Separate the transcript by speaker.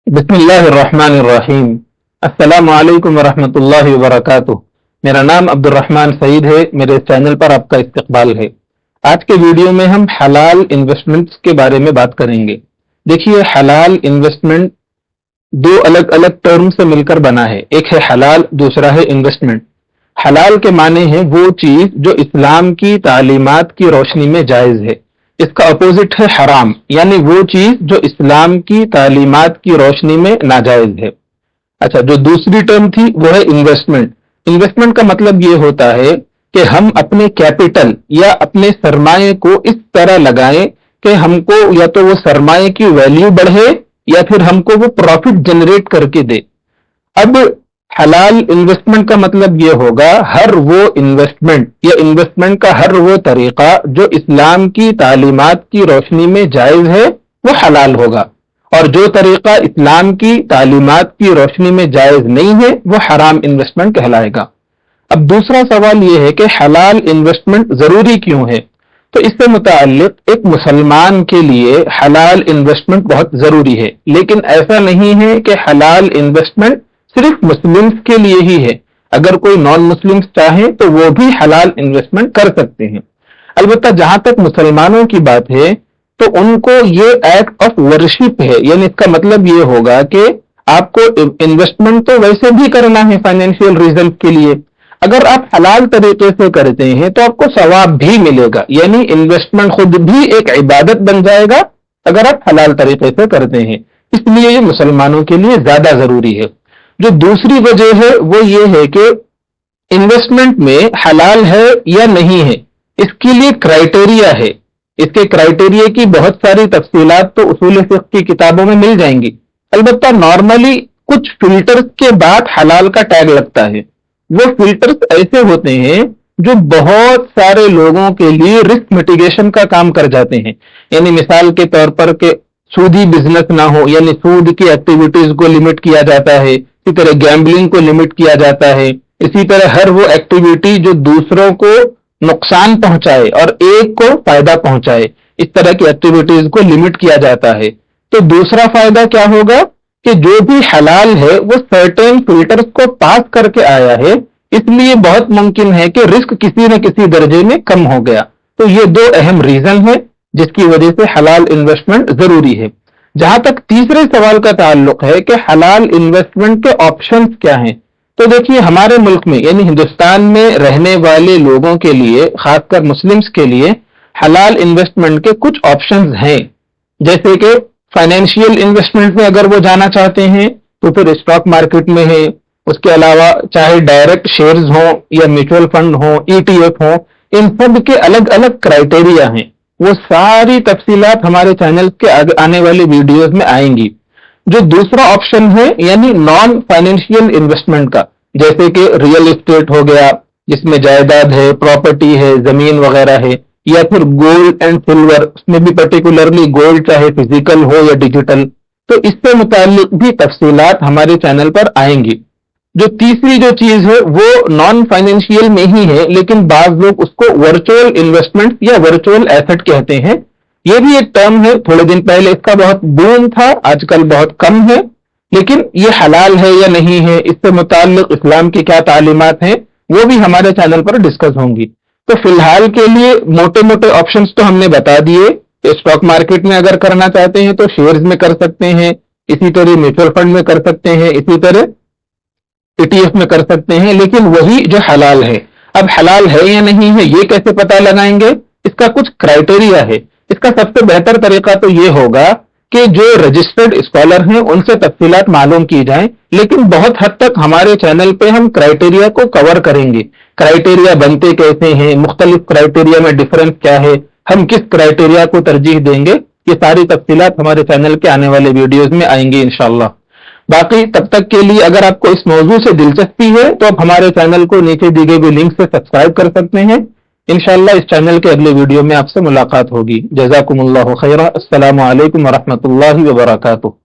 Speaker 1: बिस्मिल्लाहिर्रहमानिर्रहीम। अस्सलामु अलैकुम वरहमतुल्लाहि वबरकातुह। मेरा नाम अब्दुर्रहमान सईद है। मेरे चैनल पर आपका इस्तकबाल है। आज के वीडियो में हम हलाल इन्वेस्टमेंट्स के बारे में बात करेंगे। देखिए, हलाल इन्वेस्टमेंट दो अलग अलग टर्म से मिलकर बना है। एक है हलाल, दूसरा है इन्वेस्टमेंट। हलाल के माने हैं वो चीज जो इस्लाम की तालीमात की रोशनी में जायज है। इसका अपोजिट है हराम, यानी वो चीज जो इस्लाम की तालीमात की रोशनी में नाजायज है। अच्छा, जो दूसरी टर्म थी वो है इन्वेस्टमेंट। इन्वेस्टमेंट का मतलब ये होता है कि हम अपने कैपिटल या अपने सरमाए को इस तरह लगाएं कि हमको या तो वो सरमाए की वैल्यू बढ़े या फिर हमको वो प्रॉफिट जनरेट करके दे। अब हलाल इन्वेस्टमेंट का मतलब ये होगा हर वो इन्वेस्टमेंट या इन्वेस्टमेंट का हर वो तरीका जो इस्लाम की तालीमात की रोशनी में जायज है वो हलाल होगा, और जो तरीका इस्लाम की तालीमात की रोशनी में जायज नहीं है वो हराम इन्वेस्टमेंट कहलाएगा। अब दूसरा सवाल यह है कि हलाल इन्वेस्टमेंट जरूरी क्यों है। तो इससे मुताल्लिक एक मुसलमान के लिए हलाल इन्वेस्टमेंट बहुत जरूरी है, लेकिन ऐसा नहीं है कि हलाल इन्वेस्टमेंट सिर्फ मुस्लिम्स के लिए ही है। अगर कोई नॉन मुस्लिम्स चाहे तो वो भी हलाल इन्वेस्टमेंट कर सकते हैं। अलबत्ता जहां तक मुसलमानों की बात है तो उनको ये एक्ट ऑफ वर्शिप है, यानी इसका मतलब ये होगा कि आपको इन्वेस्टमेंट तो वैसे भी करना है फाइनेंशियल रीजन के लिए। अगर आप हलाल तरीके से करते हैं तो आपको सवाब भी मिलेगा, यानी इन्वेस्टमेंट खुद भी एक इबादत बन जाएगा अगर आप हलाल तरीके से करते हैं। इसलिए ये मुसलमानों के लिए ज्यादा जरूरी है। जो दूसरी वजह है वो ये है कि इन्वेस्टमेंट में हलाल है या नहीं है, इसके लिए क्राइटेरिया है। इसके क्राइटेरिया की बहुत सारी तफसीलात तो उसूल फिक़्ह की किताबों में मिल जाएंगी। अलबत्ता नॉर्मली कुछ फिल्टर्स के बाद हलाल का टैग लगता है। वो फिल्टर्स ऐसे होते हैं जो बहुत सारे लोगों के लिए रिस्क मिटिगेशन का काम कर जाते हैं। यानी मिसाल के तौर पर के सूदी बिजनेस ना हो, यानी सूद की एक्टिविटीज को लिमिट किया जाता है। इसी तरह गैम्बलिंग को लिमिट किया जाता है। इसी तरह हर वो एक्टिविटी जो दूसरों को नुकसान पहुंचाए और एक को फायदा पहुंचाए, इस तरह की एक्टिविटीज को लिमिट किया जाता है। तो दूसरा फायदा क्या होगा कि जो भी हलाल है वो सर्टेन फिल्टर्स को पास करके आया है, इसलिए बहुत मुमकिन है कि रिस्क किसी न किसी दर्जे में कम हो गया। तो ये दो अहम रीजन है जिसकी वजह से हलाल इन्वेस्टमेंट जरूरी है। जहां तक तीसरे सवाल का ताल्लुक है कि हलाल इन्वेस्टमेंट के ऑप्शंस क्या हैं, तो देखिए हमारे मुल्क में यानी हिंदुस्तान में रहने वाले लोगों के लिए, खासकर मुस्लिम्स के लिए हलाल इन्वेस्टमेंट के कुछ ऑप्शंस हैं। जैसे कि फाइनेंशियल इन्वेस्टमेंट में अगर वो जाना चाहते हैं तो फिर स्टॉक मार्केट में है। उसके अलावा चाहे डायरेक्ट शेयर्स हो या म्यूचुअल फंड हो, ETF हो, इन सब के अलग अलग क्राइटेरिया हैं। वो सारी तफसीलात हमारे चैनल के आने वाले वीडियोस में आएंगी। जो दूसरा ऑप्शन है यानी नॉन फाइनेंशियल इन्वेस्टमेंट का, जैसे कि रियल एस्टेट हो गया जिसमें जायदाद है, प्रॉपर्टी है, जमीन वगैरह है, या फिर गोल्ड एंड सिल्वर, उसमें भी पर्टिकुलरली गोल्ड चाहे फिजिकल हो या डिजिटल, तो इससे मुताल्लिक भी तफसीलात हमारे चैनल पर आएंगी। जो तीसरी जो चीज है वो नॉन फाइनेंशियल में ही है, लेकिन बाज लोग उसको वर्चुअल इन्वेस्टमेंट या वर्चुअल एसेट कहते हैं। ये भी एक टर्म है, थोड़े दिन पहले इसका बहुत बूम था, आजकल बहुत कम है। लेकिन ये हलाल है या नहीं है, इससे मुताल्लिक इस्लाम की क्या तालीमात हैं, वो भी हमारे चैनल पर डिस्कस होंगी। तो फिलहाल के लिए मोटे मोटे ऑप्शंस तो हमने बता दिए। स्टॉक मार्केट में अगर करना चाहते हैं तो शेयर्स में कर सकते हैं, इसी तरह म्यूचुअल फंड में कर सकते हैं, इसी तरह ETF में कर सकते हैं, लेकिन वही जो हलाल है। अब हलाल है या नहीं है ये कैसे पता लगाएंगे, इसका कुछ क्राइटेरिया है। इसका सबसे बेहतर तरीका तो ये होगा कि जो रजिस्टर्ड स्कॉलर हैं उनसे तफसीलात मालूम की जाएं, लेकिन बहुत हद तक हमारे चैनल पे हम क्राइटेरिया को कवर करेंगे। क्राइटेरिया बनते कैसे हैं, मुख्तलिफ क्राइटेरिया में डिफरेंस क्या है, हम किस क्राइटेरिया को तरजीह देंगे, ये सारी तफसीलात हमारे चैनल के आने वाले वीडियोज में आएंगी इंशाअल्लाह। बाकी तब तक के लिए अगर आपको इस मौजू से दिलचस्पी है तो आप हमारे चैनल को नीचे दी गई लिंक से सब्सक्राइब कर सकते हैं। इंशाअल्लाह इस चैनल के अगले वीडियो में आपसे मुलाकात होगी। जज़ाकुमुल्लाहु खैरा। अस्सलामु अलैकुम वरहमतुल्लाहि वबरकातुहू।